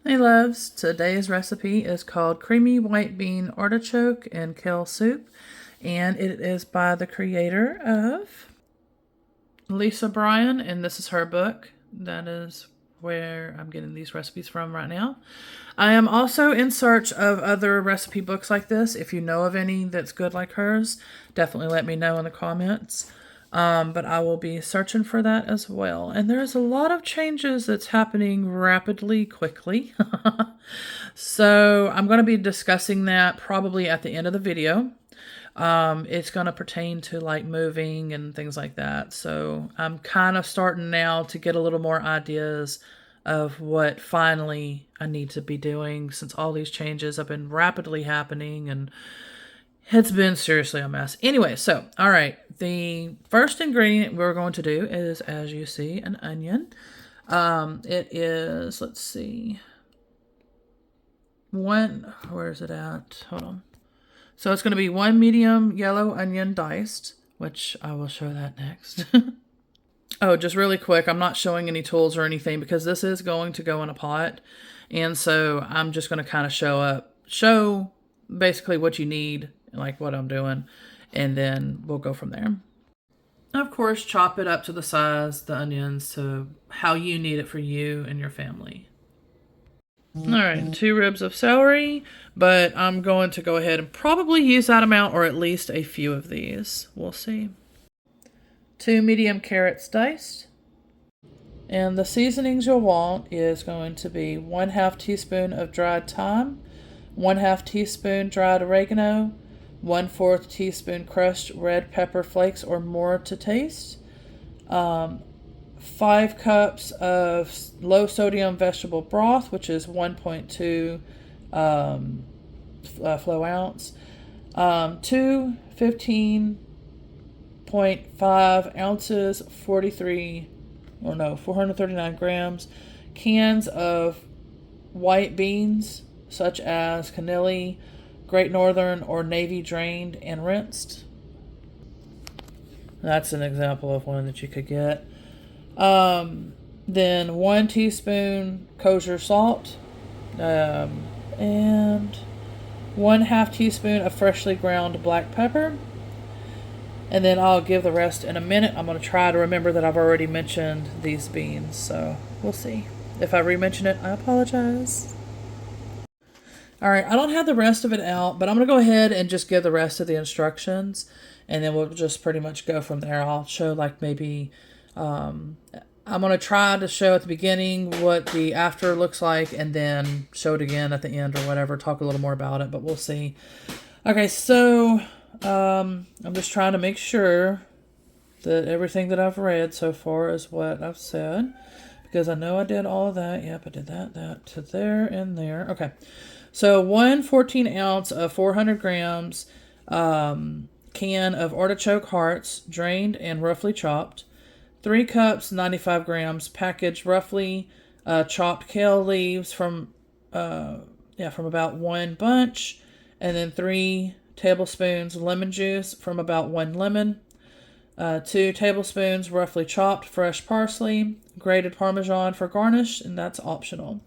Hey loves, today's recipe is called Creamy White Bean Artichoke and Kale Soup, and it is by the creator of Lisa Bryan, and this is her book. That is where I'm getting these recipes from right now. I am also in search of other recipe books like this. If you know of any that's good like hers, definitely let me know in the comments. But I will be searching for that as well. And there's a lot of changes that's happening rapidly, quickly. So I'm going to be discussing that probably at the end of the video. It's going to pertain to like moving and things like that. So I'm kind of starting now to get a little more ideas of what finally I need to be doing since all these changes have been rapidly happening and it's been seriously a mess. Anyway, so, all right. The first ingredient we're going to do is, as you see, an onion. It is, let's see, where is it at? Hold on. So it's going to be one medium yellow onion diced, which I will show that next. Oh, just really quick, I'm not showing any tools or anything because this is going to go in a pot. And so I'm just going to kind of show basically what you need, like what I'm doing, and then we'll go from there. Of course, chop it up to the size, the onions, to how you need it for you and your family. All right, 2 ribs of celery, but I'm going to go ahead and probably use that amount or at least a few of these. We'll see. 2 medium carrots diced. And the seasonings you'll want is going to be 1/2 teaspoon of dried thyme, 1/2 teaspoon dried oregano, 1/4 teaspoon crushed red pepper flakes or more to taste, 5 cups of low sodium vegetable broth, which is 1.2 flow ounce, 2 15.5 ounces, 439 grams, cans of white beans, such as Canelli, Great Northern, or Navy drained and rinsed. That's an example of one that you could get. Then 1 teaspoon kosher salt, and 1/2 teaspoon of freshly ground black pepper. And then I'll give the rest in a minute. I'm going to try to remember that I've already mentioned these beans, so we'll see. If I re-mention it, I apologize. All right, I don't have the rest of it out, but I'm going to go ahead and just give the rest of the instructions, and then we'll just pretty much go from there. I'll show like maybe, I'm going to try to show at the beginning what the after looks like, and then show it again at the end or whatever, talk a little more about it, but we'll see. Okay, so I'm just trying to make sure that everything that I've read so far is what I've said, because I know I did all of that. Yep, I did that to there and there. Okay. So 1 14-ounce of 400 grams can of artichoke hearts, drained and roughly chopped. 3 cups, 95 grams, packaged roughly chopped kale leaves from about 1 bunch. And then 3 tablespoons lemon juice from about 1 lemon. 2 tablespoons roughly chopped fresh parsley, grated Parmesan for garnish, and that's optional.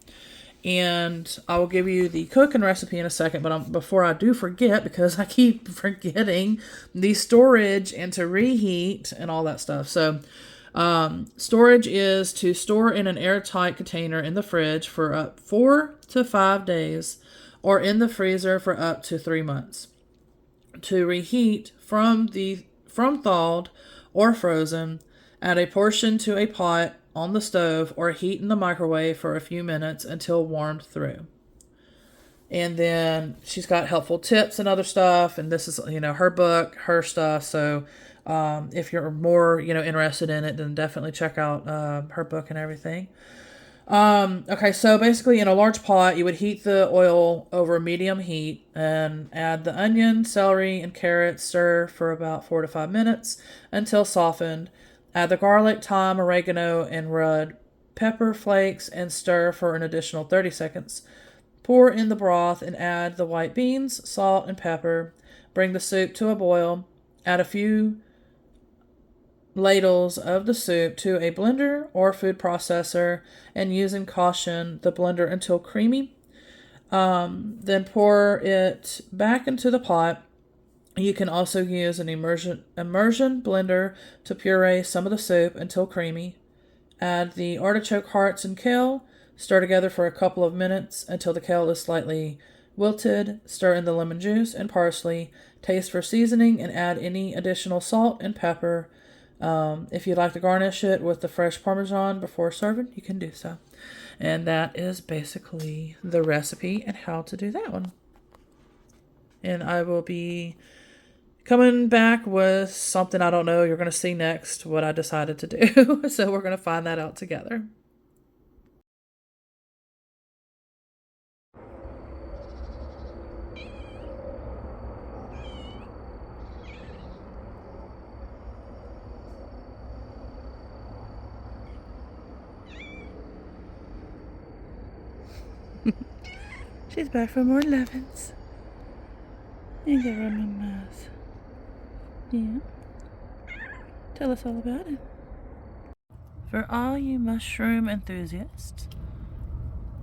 And I will give you the cooking recipe in a second, but before I do forget, because I keep forgetting the storage and to reheat and all that stuff. So storage is to store in an airtight container in the fridge for up 4 to 5 days or in the freezer for up to 3 months. To reheat from thawed or frozen, add a portion to a pot on the stove or heat in the microwave for a few minutes until warmed through. And then she's got helpful tips and other stuff, and this is, her book, her stuff. So if you're more, interested in it, then definitely check out her book and everything. Okay, so basically in a large pot, you would heat the oil over medium heat and add the onion, celery, and carrots. Stir for about 4 to 5 minutes until softened. Add the garlic, thyme, oregano, and red pepper flakes and stir for an additional 30 seconds. Pour in the broth and add the white beans, salt, and pepper. Bring the soup to a boil. Add a few ladles of the soup to a blender or food processor and use in caution the blender until creamy. Then pour it back into the pot. You can also use an immersion blender to puree some of the soup until creamy. Add the artichoke hearts and kale. Stir together for a couple of minutes until the kale is slightly wilted. Stir in the lemon juice and parsley. Taste for seasoning and add any additional salt and pepper. If you'd like to garnish it with the fresh Parmesan before serving, you can do so. And that is basically the recipe and how to do that one. And I will be coming back with something I don't know. You're going to see next what I decided to do. So we're going to find that out together. She's back for more lovins. And give her a mamas. Yeah. Tell us all about it. For all you mushroom enthusiasts,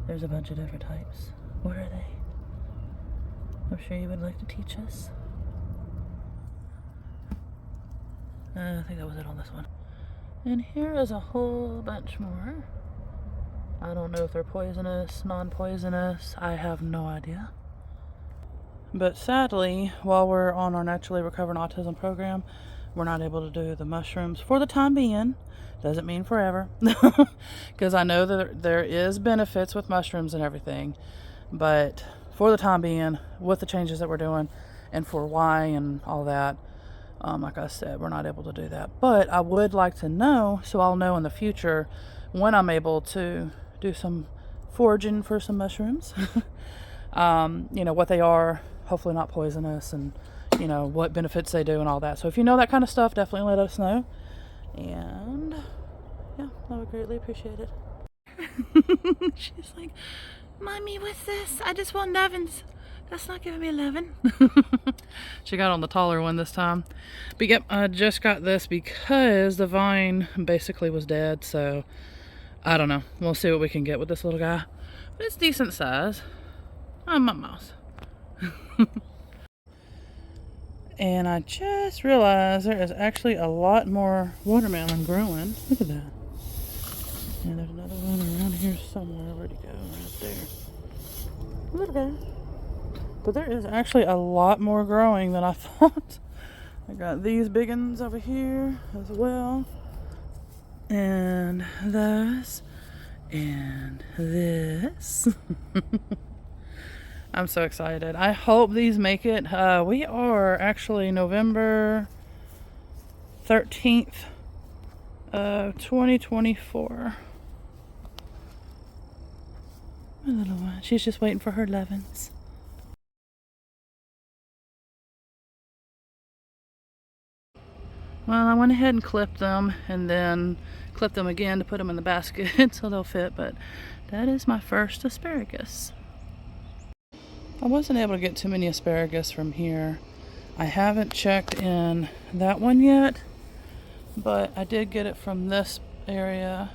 there's a bunch of different types. What are they? I'm sure you would like to teach us. I think that was it on this one. And here is a whole bunch more. I don't know if they're poisonous, non-poisonous. I have no idea. But sadly, while we're on our Naturally Recovering Autism program, we're not able to do the mushrooms for the time being. Doesn't mean forever. Because I know that there is benefits with mushrooms and everything. But for the time being, with the changes that we're doing, and for why and all that, like I said, we're not able to do that. But I would like to know, so I'll know in the future when I'm able to do some foraging for some mushrooms. What they are, hopefully not poisonous, and what benefits they do and all that. So if you know that kind of stuff, definitely let us know. And yeah, I would greatly appreciate it. She's like, Mommy, what's this? I just want lovins. That's not giving me 11. She got on the taller one this time. But yep, I just got this because the vine basically was dead. So I don't know. We'll see what we can get with this little guy. But it's decent size. Oh, my mouse. And I just realized there is actually a lot more watermelon growing. Look at that. And there's another one around here somewhere. Where'd he go? Right there. Little guy. But there is actually a lot more growing than I thought. I got these big ones over here as well. And those. And this. I'm so excited. I hope these make it. We are actually November 13th, 2024. My little one. She's just waiting for her lovins. Well, I went ahead and clipped them and then clipped them again to put them in the basket so they'll fit, but that is my first asparagus. I wasn't able to get too many asparagus from here. I haven't checked in that one yet, but I did get it from this area.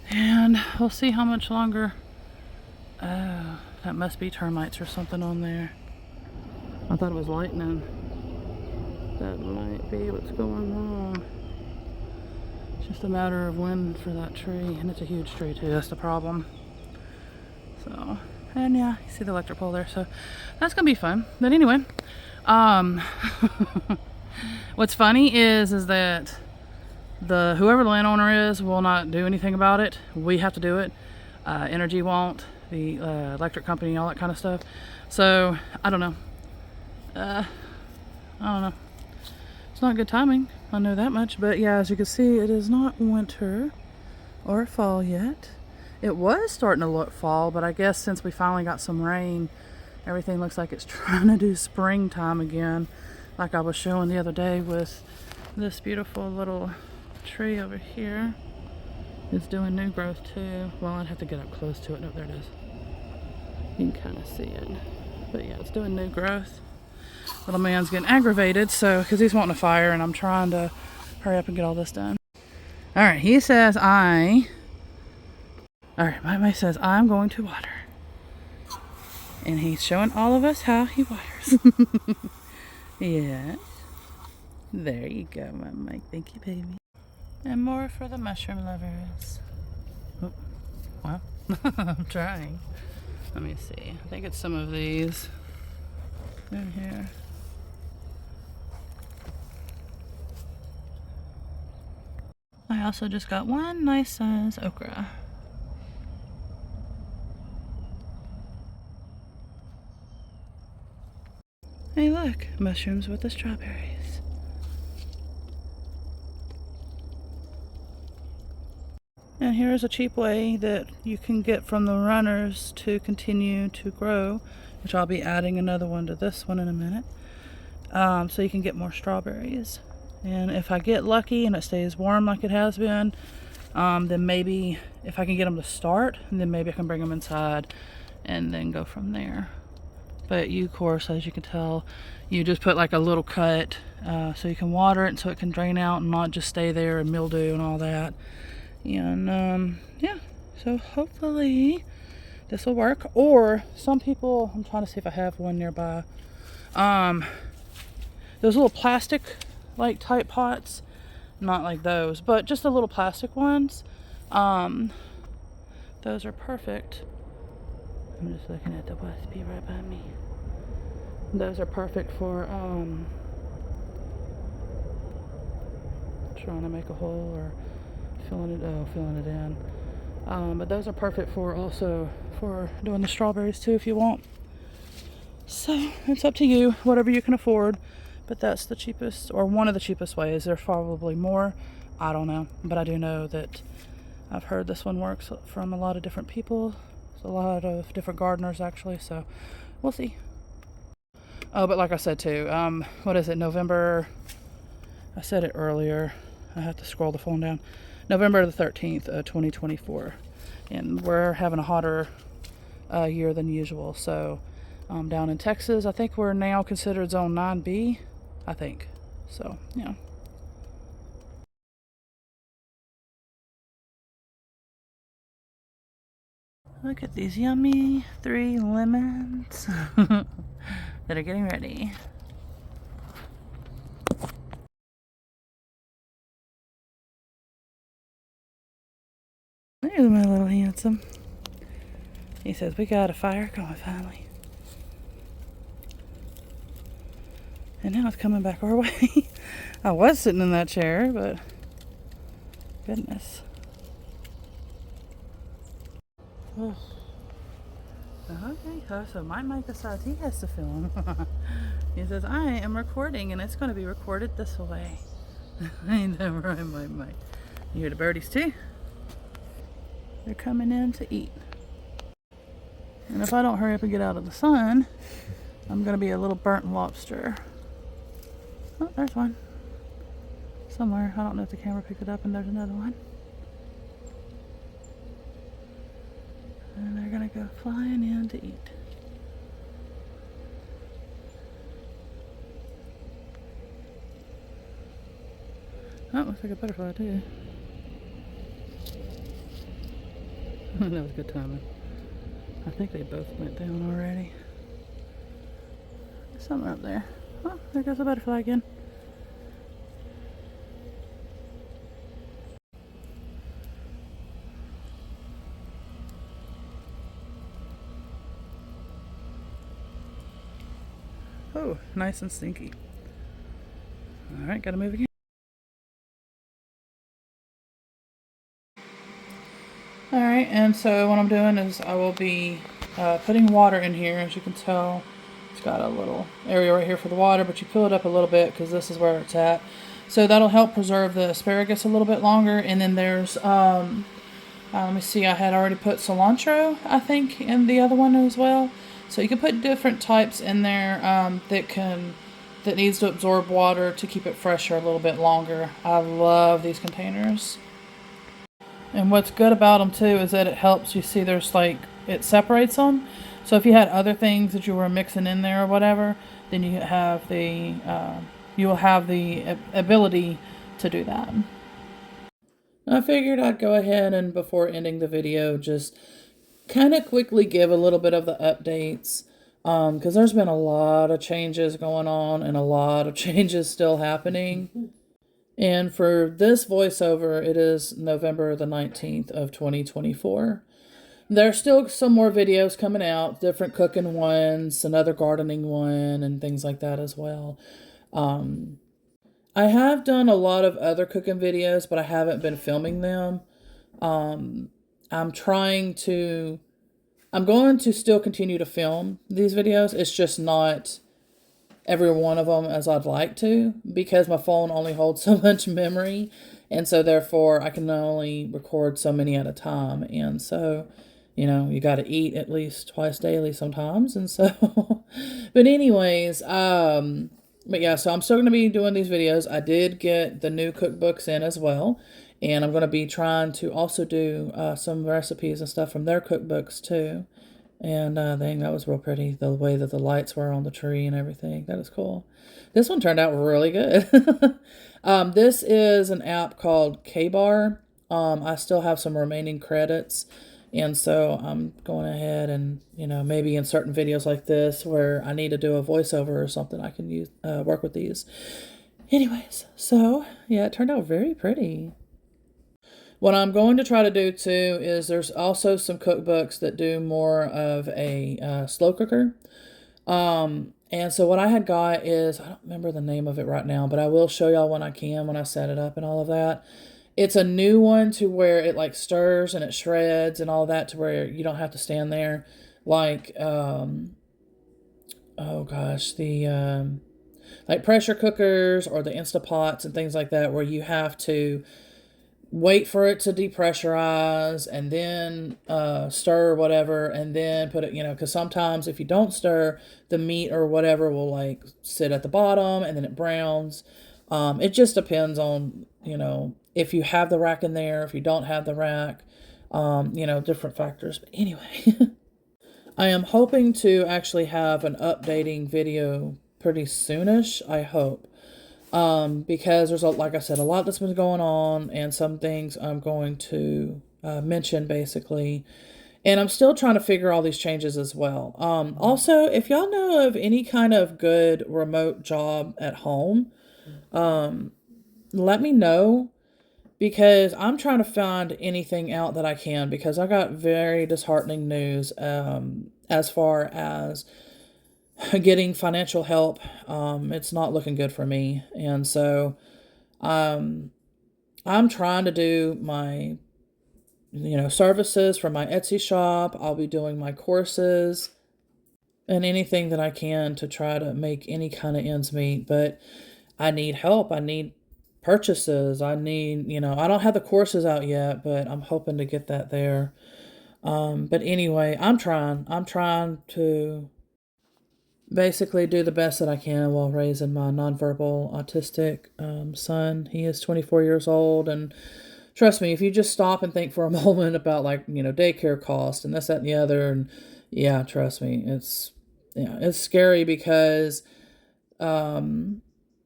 And we'll see how much longer. Oh, that must be termites or something on there. I thought it was lightning. That might be what's going on. It's just a matter of when for that tree, and it's a huge tree too, that's the problem. So, and yeah, you see the electric pole there, so that's gonna be fun. But anyway, what's funny is that whoever the landowner is will not do anything about it. We have to do it. Energy won't, the electric company, all that kind of stuff. So I don't know. I don't know. It's not good timing, I know that much. But yeah, as you can see, it is not winter or fall yet. It was starting to look fall, but I guess since we finally got some rain, everything looks like it's trying to do springtime again, like I was showing the other day with this beautiful little tree over here. It's doing new growth too. Well, I'd have to get up close to it. No, there it is. You can kind of see it. But yeah, it's doing new growth. Little man's getting aggravated, so because he's wanting a fire, and I'm trying to hurry up and get all this done. All right, he says All right, my says I'm going to water, and he's showing all of us how he waters. Yeah, there you go, my Mike. Thank you, baby. And more for the mushroom lovers. Oh, well, I'm trying. Let me see. I think it's some of these in here. I also just got one nice size okra. Hey look, mushrooms with the strawberries. And here's a cheap way that you can get from the runners to continue to grow, which I'll be adding another one to this one in a minute, so you can get more strawberries. And if I get lucky and it stays warm like it has been, then maybe if I can get them to start, then maybe I can bring them inside and then go from there. But you, of course, as you can tell, you just put like a little cut so you can water it so it can drain out and not just stay there and mildew and all that. And yeah, so hopefully this will work. Or some people, I'm trying to see if I have one nearby, those little plastic like type pots, not like those, but just the little plastic ones, those are perfect. I'm just looking at the waspy right by me. Those are perfect for trying to make a hole or filling it in. But those are perfect for also for doing the strawberries too if you want. So it's up to you, whatever you can afford. But that's the cheapest, or one of the cheapest ways. There's probably more, I don't know, but I do know that I've heard this one works from a lot of different people. There's a lot of different gardeners actually, so we'll see. Oh, but like I said too, what is it, November, I said it earlier, I have to scroll the phone down, November the 13th, 2024, and we're having a hotter year than usual, so down in Texas, I think we're now considered zone 9B, I think, so yeah. Look at these yummy 3 lemons that are getting ready. There's my little handsome. He says, we got a fire going finally. And now it's coming back our way. I was sitting in that chair, but goodness. Oh. Okay, so my mic decides he has to film. He says, I am recording and it's going to be recorded this way. I know, right, my mic. You hear the birdies too? They're coming in to eat. And if I don't hurry up and get out of the sun, I'm going to be a little burnt lobster. Oh, there's one. Somewhere. I don't know if the camera picked it up, and there's another one. And they're going to go flying in to eat. Oh, looks like a butterfly too. That was good timing. I think they both went down already. There's something up there. Oh, there goes a butterfly again. Oh, nice and stinky. Alright, gotta move again. Alright, and so what I'm doing is I will be putting water in here. As you can tell, it's got a little area right here for the water, but you fill it up a little bit because this is where it's at. So that'll help preserve the asparagus a little bit longer. And then there's, let me see, I had already put cilantro, I think, in the other one as well. So you can put different types in there that needs to absorb water to keep it fresher a little bit longer. I love these containers. And what's good about them too is that it helps, you see there's like, it separates them. So if you had other things that you were mixing in there or whatever, then you will have the ability to do that. I figured I'd go ahead and before ending the video, just kind of quickly give a little bit of the updates. Because there's been a lot of changes going on and a lot of changes still happening. And for this voiceover, it is November the 19th of 2024. There's still some more videos coming out, different cooking ones, another gardening one, and things like that as well. I have done a lot of other cooking videos, but I haven't been filming them. I'm going to still continue to film these videos. It's just not every one of them as I'd like to, because my phone only holds so much memory. And so therefore I can only record so many at a time. And so, you got to eat at least twice daily sometimes. And so, but anyways, but yeah, so I'm still going to be doing these videos. I did get the new cookbooks in as well. And I'm going to be trying to also do some recipes and stuff from their cookbooks too. And I think that was real pretty, the way that the lights were on the tree and everything. That is cool. This one turned out really good. This is an app called K-Bar. I still have some remaining credits. And so I'm going ahead and, maybe in certain videos like this where I need to do a voiceover or something, I can use work with these. Anyways, so yeah, it turned out very pretty. What I'm going to try to do too is there's also some cookbooks that do more of a slow cooker. And so what I had got is, I don't remember the name of it right now, but I will show y'all when I set it up and all of that. It's a new one to where it like stirs and it shreds and all that to where you don't have to stand there. Like, oh gosh, like pressure cookers or the Instapots and things like that, where you have to wait for it to depressurize and then stir or whatever, and then put it, because sometimes if you don't stir, the meat or whatever will like sit at the bottom and then it browns. It just depends on, if you have the rack in there, if you don't have the rack, different factors. But anyway, I am hoping to actually have an updating video pretty soonish, I hope. Because there's, like I said, a lot that's been going on, and some things I'm going to mention basically. And I'm still trying to figure all these changes as well. Also, if y'all know of any kind of good remote job at home, let me know, because I'm trying to find anything out that I can, because I got very disheartening news as far as getting financial help. It's not looking good for me. And so I'm trying to do my services for my Etsy shop. I'll be doing my courses and anything that I can to try to make any kind of ends meet. But I need help. I need purchases. I need, I don't have the courses out yet, but I'm hoping to get that there. But anyway, I'm trying to basically do the best that I can while raising my nonverbal autistic son. He is 24 years old, and trust me, if you just stop and think for a moment about daycare cost and this, that, and the other, and yeah, trust me, it's scary, because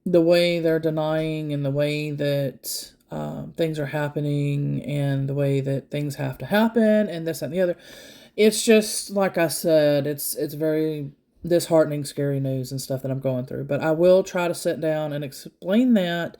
the way they're denying and the way that things are happening and the way that things have to happen and this, that, and the other, it's just, like I said, it's very disheartening, scary news and stuff that I'm going through. But I will try to sit down and explain that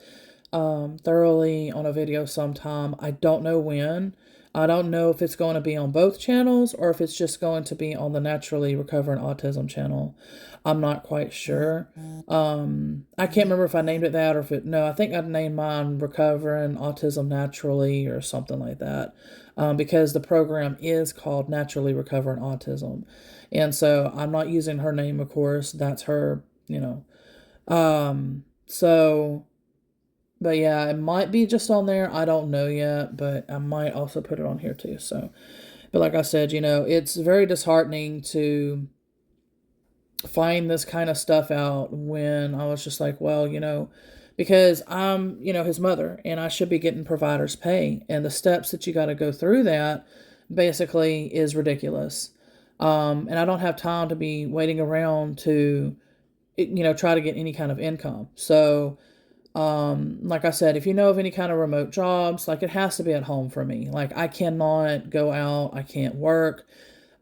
thoroughly on a video sometime. I don't know when. I don't know if it's going to be on both channels or if it's just going to be on the Naturally Recovering Autism channel. I'm not quite sure. I can't remember if I named it that or I think I'd named mine Recovering Autism Naturally or something like that. Because the program is called Naturally Recovering Autism. And so I'm not using her name, of course. That's her, but yeah, it might be just on there. I don't know yet, but I might also put it on here too. So, but like I said, it's very disheartening to find this kind of stuff out when I was just like, well, because I'm, his mother, and I should be getting provider's pay, and the steps that you got to go through that basically is ridiculous. And I don't have time to be waiting around to, try to get any kind of income. So, like I said, if you know of any kind of remote jobs, like it has to be at home for me. Like I cannot go out, I can't work.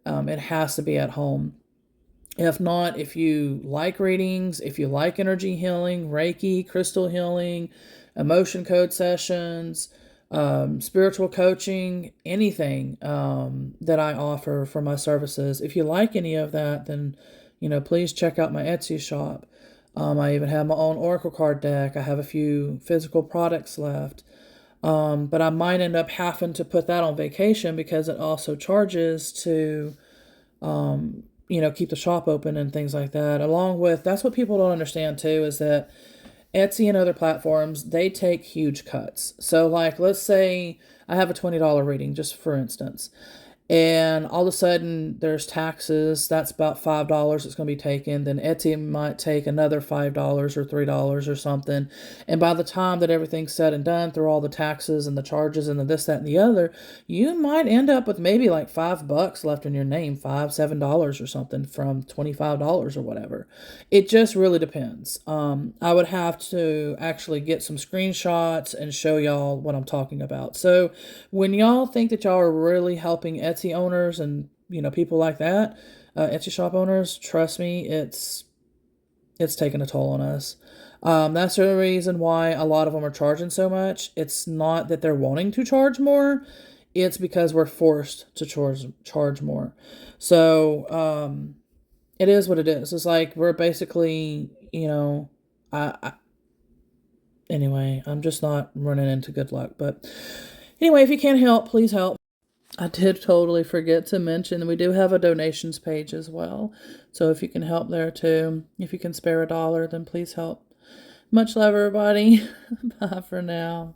It has to be at home. If not, if you like readings, if you like energy healing, Reiki, crystal healing, emotion code sessions, spiritual coaching, anything that I offer for my services, if you like any of that, then, please check out my Etsy shop. I even have my own Oracle card deck. I have a few physical products left. But I might end up having to put that on vacation because it also charges to keep the shop open and things like that. Along with, that's what people don't understand too, is that Etsy and other platforms, they take huge cuts. So, like, let's say I have a $20 reading, just for instance, and all of a sudden there's taxes. That's about $5 that's going to be taken. Then Etsy might take another $5 or $3 or something. And by the time that everything's said and done, through all the taxes and the charges and the this, that, and the other, you might end up with maybe like $5 left in your name, $5, $7 or something from $25 or whatever. It just really depends. I would have to actually get some screenshots and show y'all what I'm talking about. So when y'all think that y'all are really helping Etsy owners and people like that, Etsy shop owners, trust me, it's taking a toll on us. That's the reason why a lot of them are charging so much. It's not that they're wanting to charge more; it's because we're forced to charge more. So it is what it is. It's like we're basically, anyway, I'm just not running into good luck. But anyway, if you can help, please help. I did totally forget to mention we do have a donations page as well. So if you can help there too, if you can spare $1, then please help. Much love, everybody. Bye for now.